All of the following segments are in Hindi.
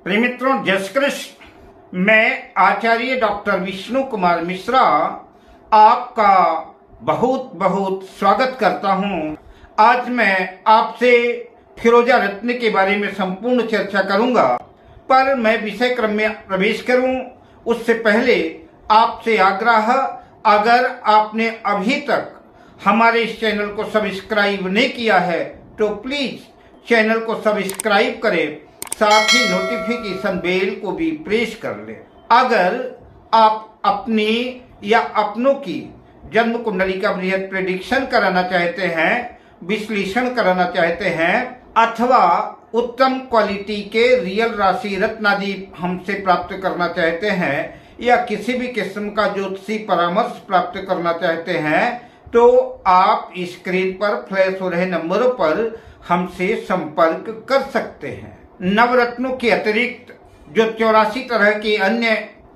प्रिय मित्रों, जय श्री कृष्ण। मैं आचार्य डॉक्टर विष्णु कुमार मिश्रा आपका बहुत बहुत स्वागत करता हूं। आज मैं आपसे फिरोजा रत्न के बारे में संपूर्ण चर्चा करूंगा, पर मैं विषय क्रम में प्रवेश करूं उससे पहले आपसे आग्रह, अगर आपने अभी तक हमारे इस चैनल को सब्सक्राइब नहीं किया है तो प्लीज चैनल को सब्सक्राइब करें, साथ ही नोटिफिकेशन बेल को भी प्रेस कर लें। अगर आप अपनी या अपनों की जन्म कुंडली का बृहद प्रेडिक्शन कराना चाहते हैं, विश्लेषण कराना चाहते हैं, अथवा उत्तम क्वालिटी के रियल राशि रत्न आदि हमसे प्राप्त करना चाहते हैं, या किसी भी किस्म का ज्योतिषी परामर्श प्राप्त करना चाहते हैं, तो आप स्क्रीन पर फ्लैश हो रहे नंबरों पर हमसे संपर्क कर सकते हैं। नवरत्नों के अतिरिक्त जो 84 तरह के अन्य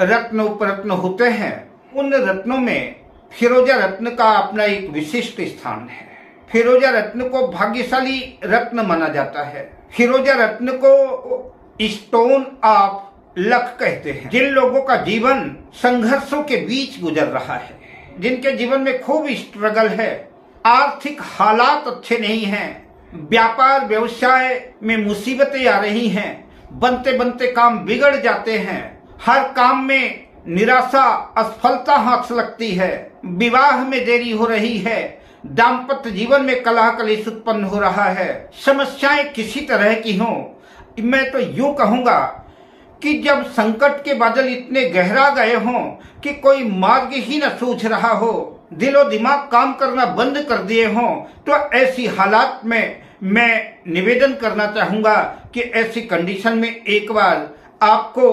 रत्न उपरत्न होते हैं, उन रत्नों में फिरोजा रत्न का अपना एक विशिष्ट स्थान है। फिरोजा रत्न को भाग्यशाली रत्न माना जाता है। फिरोजा रत्न को स्टोन ऑफ लक कहते हैं। जिन लोगों का जीवन संघर्षों के बीच गुजर रहा है, जिनके जीवन में खूब स्ट्रगल है, आर्थिक हालात अच्छे नहीं हैं, व्यापार व्यवसाय में मुसीबतें आ रही हैं, बनते बनते काम बिगड़ जाते हैं, हर काम में निराशा असफलता हाथ लगती है, विवाह में देरी हो रही है, दाम्पत्य जीवन में कलह कलेश उत्पन्न हो रहा है, समस्याएं किसी तरह की हों, मैं तो यूं कहूंगा कि जब संकट के बादल इतने गहरा गए हों कि कोई मार्ग ही न सूझ रहा हो, दिलो दिमाग काम करना बंद कर दिए हों, तो ऐसी हालात में मैं निवेदन करना चाहूंगा कि ऐसी कंडीशन में एक बार आपको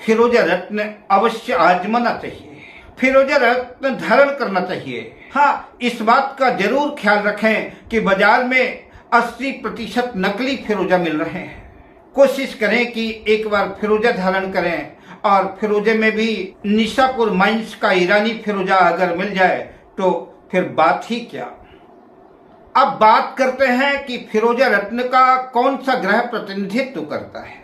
फिरोजा रत्न अवश्य आजमाना चाहिए, फिरोजा रत्न धारण करना चाहिए। हाँ, इस बात का जरूर ख्याल रखें कि बाजार में 80% नकली फिरोजा मिल रहे हैं। कोशिश करें कि एक बार फिरोजा धारण करें, और फिरोजे में भी निशापुर माइंस का ईरानी फिरोजा अगर मिल जाए तो फिर बात ही क्या। अब बात करते हैं कि फिरोजा रत्न का कौन सा ग्रह प्रतिनिधित्व करता है,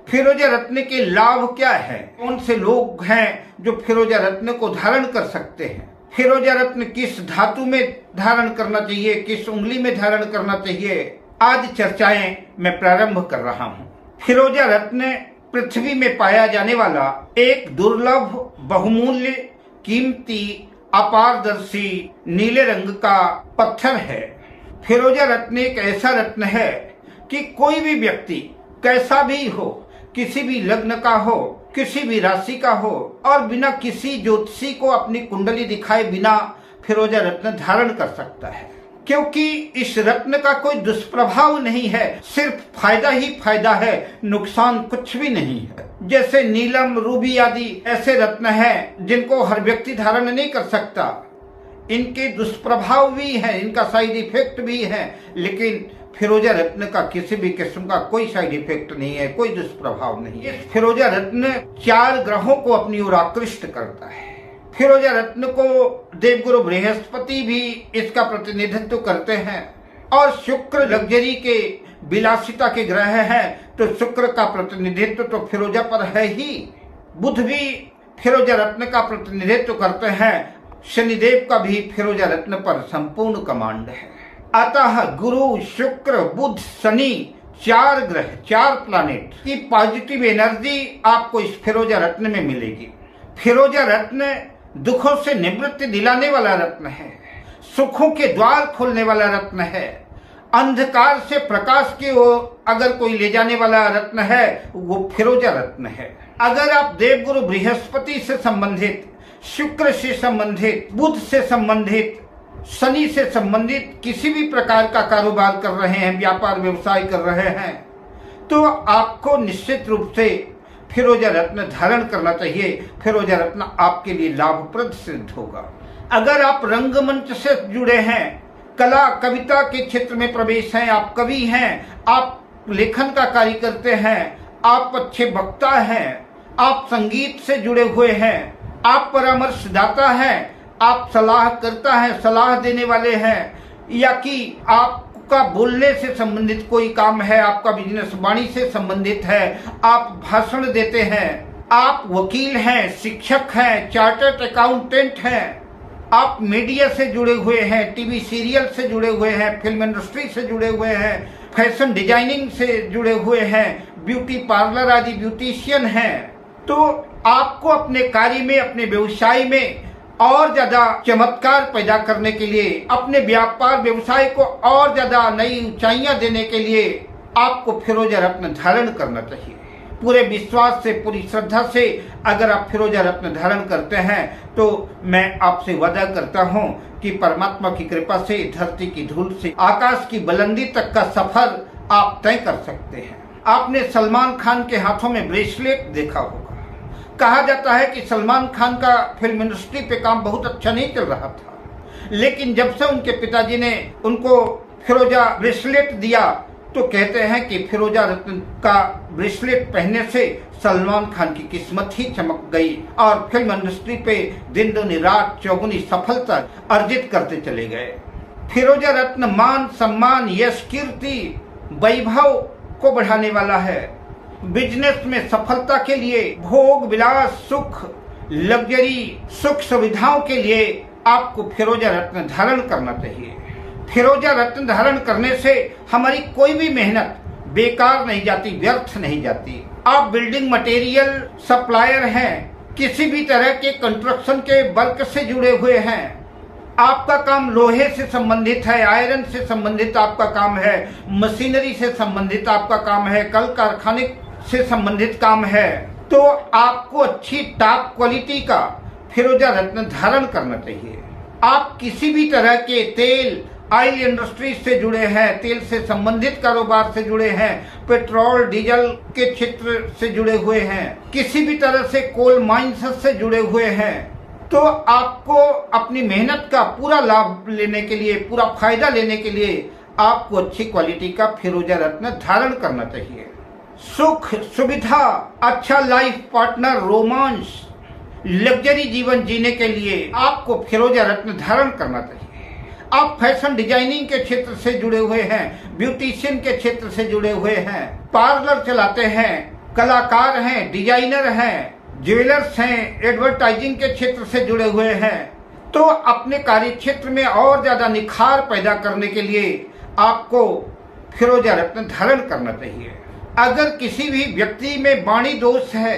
फिरोजा रत्न के लाभ क्या है, कौन से लोग हैं जो फिरोजा रत्न को धारण कर सकते हैं, फिरोजा रत्न किस धातु में धारण करना चाहिए, किस उंगली में धारण करना चाहिए, आज चर्चाएं मैं प्रारंभ कर रहा हूं। फिरोजा रत्न पृथ्वी में पाया जाने वाला एक दुर्लभ, बहुमूल्य, कीमती, अपारदर्शी नीले रंग का पत्थर है। फिरोजा रत्न एक ऐसा रत्न है कि कोई भी व्यक्ति कैसा भी हो, किसी भी लग्न का हो, किसी भी राशि का हो, और बिना किसी ज्योतिषी को अपनी कुंडली दिखाए बिना फिरोजा रत्न धारण कर सकता है, क्योंकि इस रत्न का कोई दुष्प्रभाव नहीं है, सिर्फ फायदा ही फायदा है, नुकसान कुछ भी नहीं है। जैसे नीलम, रूबी आदि ऐसे रत्न हैं जिनको हर व्यक्ति धारण नहीं कर सकता, इनके दुष्प्रभाव भी हैं, इनका साइड इफेक्ट भी है, लेकिन फिरोजा रत्न का किसी भी किस्म का कोई साइड इफेक्ट नहीं है, कोई दुष्प्रभाव नहीं है। फिरोजा रत्न 4 ग्रहों को अपनी ओर आकृष्ट करता है। फिरोजा रत्न को देवगुरु बृहस्पति भी इसका प्रतिनिधित्व करते हैं, और शुक्र लग्जरी के विलासिता के ग्रह हैं, तो शुक्र का प्रतिनिधित्व तो फिरोजा पर है ही। बुध भी फिरोजा रत्न का प्रतिनिधित्व करते हैं, शनिदेव का भी फिरोजा रत्न पर संपूर्ण कमांड है। अतः गुरु, शुक्र, बुध, शनि, 4 ग्रह, 4 प्लैनेट की पॉजिटिव एनर्जी आपको इस फिरोजा रत्न में मिलेगी। फिरोजा रत्न दुखों से निवृत्ति दिलाने वाला रत्न है, सुखों के द्वार खोलने वाला रत्न है, अंधकार से प्रकाश की ओर अगर कोई ले जाने वाला रत्न है, वो फिरोजा रत्न है। अगर आप देवगुरु बृहस्पति से संबंधित, शुक्र से संबंधित, बुध से संबंधित, शनि से संबंधित किसी भी प्रकार का कारोबार कर रहे हैं, व्यापार व्यवसाय कर रहे हैं, तो आपको निश्चित रूप से फिरोजा रत्न धारण करना चाहिए। फिरोजा रत्न आपके लिए लाभप्रद सिद्ध होगा। अगर आप रंगमंच से जुड़े हैं, कला कविता के क्षेत्र में प्रवेश हैं, आप कवि हैं, आप लेखन का कार्य करते हैं, आप अच्छे वक्ता हैं, आप संगीत से जुड़े हुए हैं, आप परामर्शदाता हैं, आप सलाह करता है, सलाह देने वाले हैं, या कि आप आपका बोलने से संबंधित कोई काम है, आपका बिजनेस वाणी से संबंधित है, आप भाषण देते हैं, आप वकील हैं, शिक्षक हैं, चार्टर्ड अकाउंटेंट हैं, आप मीडिया से जुड़े हुए हैं, टीवी सीरियल से जुड़े हुए हैं, फिल्म इंडस्ट्री से जुड़े हुए हैं, फैशन डिजाइनिंग से जुड़े हुए हैं, ब्यूटी पार्लर आदि ब्यूटिशियन हैं, तो आपको अपने कार्य में, अपने व्यवसाय में और ज्यादा चमत्कार पैदा करने के लिए, अपने व्यापार व्यवसाय को और ज्यादा नई ऊंचाइयां देने के लिए आपको फिरोजा रत्न धारण करना चाहिए। पूरे विश्वास से, पूरी श्रद्धा से अगर आप फिरोजा रत्न धारण करते हैं तो मैं आपसे वादा करता हूं कि परमात्मा की कृपा से धरती की धूल से आकाश की बुलंदी तक का सफर आप तय कर सकते हैं। आपने सलमान खान के हाथों में ब्रेसलेट देखा होगा। कहा जाता है कि सलमान खान का फिल्म इंडस्ट्री पे काम बहुत अच्छा नहीं चल रहा था, लेकिन जब से उनके पिताजी ने उनको फिरोजा ब्रेसलेट दिया तो कहते हैं कि फिरोजा रत्न का ब्रेसलेट पहनने से सलमान खान की किस्मत ही चमक गई और फिल्म इंडस्ट्री पे दिन दुनी रात चौगुनी सफलता अर्जित करते चले गए। फिरोजा रत्न मान, सम्मान, यश, कीर्ति, वैभव को बढ़ाने वाला है। बिजनेस में सफलता के लिए, भोग विलास, सुख, लग्जरी, सुख सुविधाओं के लिए आपको फिरोजा रत्न धारण करना चाहिए। फिरोजा रत्न धारण करने से हमारी कोई भी मेहनत बेकार नहीं जाती, व्यर्थ नहीं जाती। आप बिल्डिंग मटेरियल सप्लायर हैं, किसी भी तरह के कंस्ट्रक्शन के वर्क से जुड़े हुए हैं, आपका काम लोहे से संबंधित है, आयरन से संबंधित आपका काम है, मशीनरी से संबंधित आपका काम है, कल कारखाने से संबंधित काम है, तो आपको अच्छी टॉप क्वालिटी का फिरोजा रत्न धारण करना चाहिए। आप किसी भी तरह के तेल, ऑयल इंडस्ट्री से जुड़े हैं, तेल से संबंधित कारोबार से जुड़े हैं, पेट्रोल डीजल के क्षेत्र से जुड़े हुए हैं, किसी भी तरह से कोल माइंस से जुड़े हुए हैं, तो आपको अपनी मेहनत का पूरा लाभ लेने के लिए, पूरा फायदा लेने के लिए आपको अच्छी क्वालिटी का फिरोजा रत्न धारण करना चाहिए। सुख, सुविधा, अच्छा लाइफ पार्टनर, रोमांस, लग्जरी जीवन जीने के लिए आपको फिरोजा रत्न धारण करना चाहिए। आप फैशन डिजाइनिंग के क्षेत्र से जुड़े हुए हैं, ब्यूटिशियन के क्षेत्र से जुड़े हुए हैं, पार्लर चलाते हैं, कलाकार हैं, डिजाइनर हैं, ज्वेलर्स हैं, एडवर्टाइजिंग के क्षेत्र से जुड़े हुए हैं, तो अपने कार्य क्षेत्र में और ज्यादा निखार पैदा करने के लिए आपको फिरोजा रत्न धारण करना चाहिए। अगर किसी भी व्यक्ति में वाणी दोष है,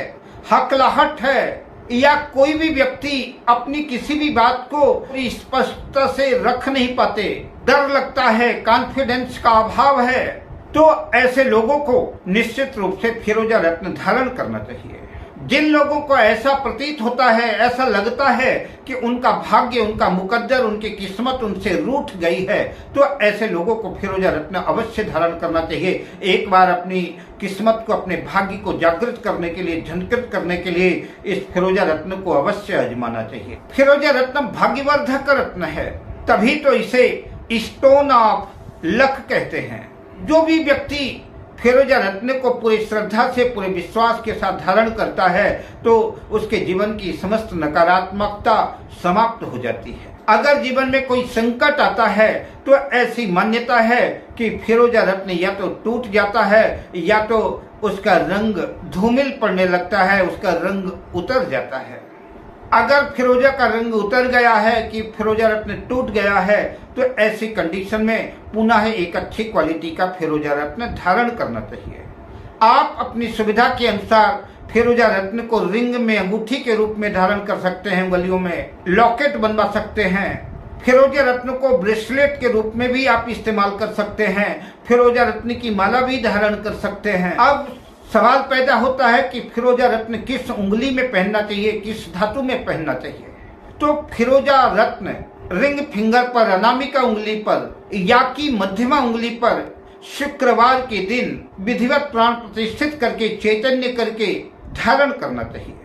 हकलाहट है, या कोई भी व्यक्ति अपनी किसी भी बात को स्पष्टता से रख नहीं पाते, डर लगता है, कॉन्फिडेंस का अभाव है, तो ऐसे लोगों को निश्चित रूप से फिरोजा रत्न धारण करना चाहिए। जिन लोगों को ऐसा प्रतीत होता है, ऐसा लगता है कि उनका भाग्य, उनका मुकद्दर, उनकी किस्मत उनसे रूठ गई है, तो ऐसे लोगों को फिरोजा रत्न अवश्य धारण करना चाहिए। एक बार अपनी किस्मत को, अपने भाग्य को जागृत करने के लिए, झंकृत करने के लिए इस फिरोजा रत्न को अवश्य आजमाना चाहिए। फिरोजा रत्न भाग्यवर्धक रत्न है, तभी तो इसे स्टोन ऑफ लक कहते हैं। जो भी व्यक्ति फिरोजा रत्न को पूरी श्रद्धा से, पूरे विश्वास के साथ धारण करता है तो उसके जीवन की समस्त नकारात्मकता समाप्त हो जाती है। अगर जीवन में कोई संकट आता है तो ऐसी मान्यता है कि फिरोजा रत्न या तो टूट जाता है या तो उसका रंग धूमिल पड़ने लगता है, उसका रंग उतर जाता है। अगर फिरोजा का रंग उतर गया है, कि फिरोजा रत्न टूट गया है, तो ऐसी कंडीशन में पुनः एक अच्छी क्वालिटी का फिरोजा रत्न धारण करना चाहिए। आप अपनी सुविधा के अनुसार फिरोजा रत्न को रिंग में, अंगूठी के रूप में धारण कर सकते हैं, गलियों में लॉकेट बनवा सकते हैं। फिरोजा रत्न को ब्रेसलेट के रूप में भी आप इस्तेमाल कर सकते हैं, फिरोजा रत्न की माला भी धारण कर सकते हैं। अब सवाल पैदा होता है कि फिरोजा रत्न किस उंगली में पहनना चाहिए, किस धातु में पहनना चाहिए। तो फिरोजा रत्न रिंग फिंगर पर, अनामिका उंगली पर या की मध्यमा उंगली पर शुक्रवार के दिन विधिवत प्राण प्रतिष्ठित करके, चैतन्य करके धारण करना चाहिए।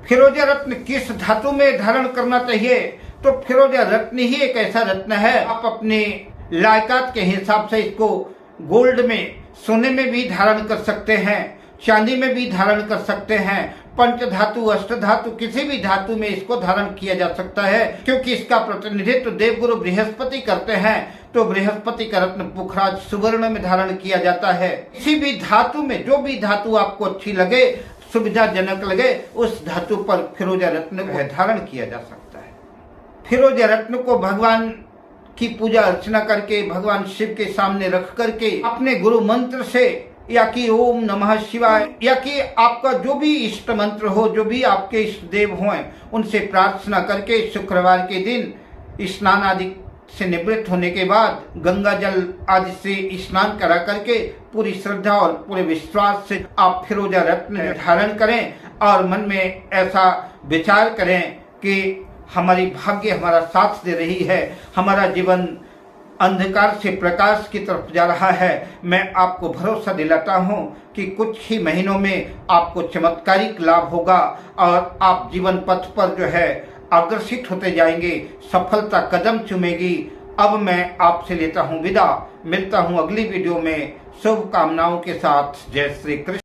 फिरोजा रत्न किस धातु में धारण करना चाहिए? तो फिरोजा रत्न ही एक ऐसा रत्न है, आप अपने लायकात के हिसाब से इसको गोल्ड में, सोने में भी धारण कर सकते हैं, चांदी में भी धारण कर सकते हैं, पंच धातु, अष्ट धातु, किसी भी धातु में इसको धारण किया जा सकता है, क्योंकि इसका प्रतिनिधित्व देवगुरु बृहस्पति करते हैं। तो बृहस्पति का रत्न पुखराज सुवर्ण में धारण किया जाता है। किसी भी धातु में जो भी धातु आपको अच्छी लगे, सुविधाजनक लगे, उस धातु पर फिरोजा रत्न को धारण किया जा सकता है। फिरोजा रत्न को भगवान की पूजा अर्चना करके, भगवान शिव के सामने रख करके, अपने गुरु मंत्र से या कि ओम नमः शिवाय या कि आपका जो भी इष्ट मंत्र हो, जो भी आपके इष्ट देव हों, उनसे प्रार्थना करके शुक्रवार के दिन स्नान आदि से निवृत्त होने के बाद गंगा जल आदि से स्नान करा करके पूरी श्रद्धा और पूरे विश्वास से आप फिरोजा रत्न धारण करें और मन में ऐसा विचार करें कि हमारी भाग्य हमारा साथ दे रही है, हमारा जीवन अंधकार से प्रकाश की तरफ जा रहा है। मैं आपको भरोसा दिलाता हूं कि कुछ ही महीनों में आपको चमत्कारिक लाभ होगा और आप जीवन पथ पर जो है अग्रसित होते जाएंगे, सफलता कदम चूमेगी। अब मैं आपसे लेता हूं विदा, मिलता हूं अगली वीडियो में शुभकामनाओं के साथ। जय श्री कृष्ण।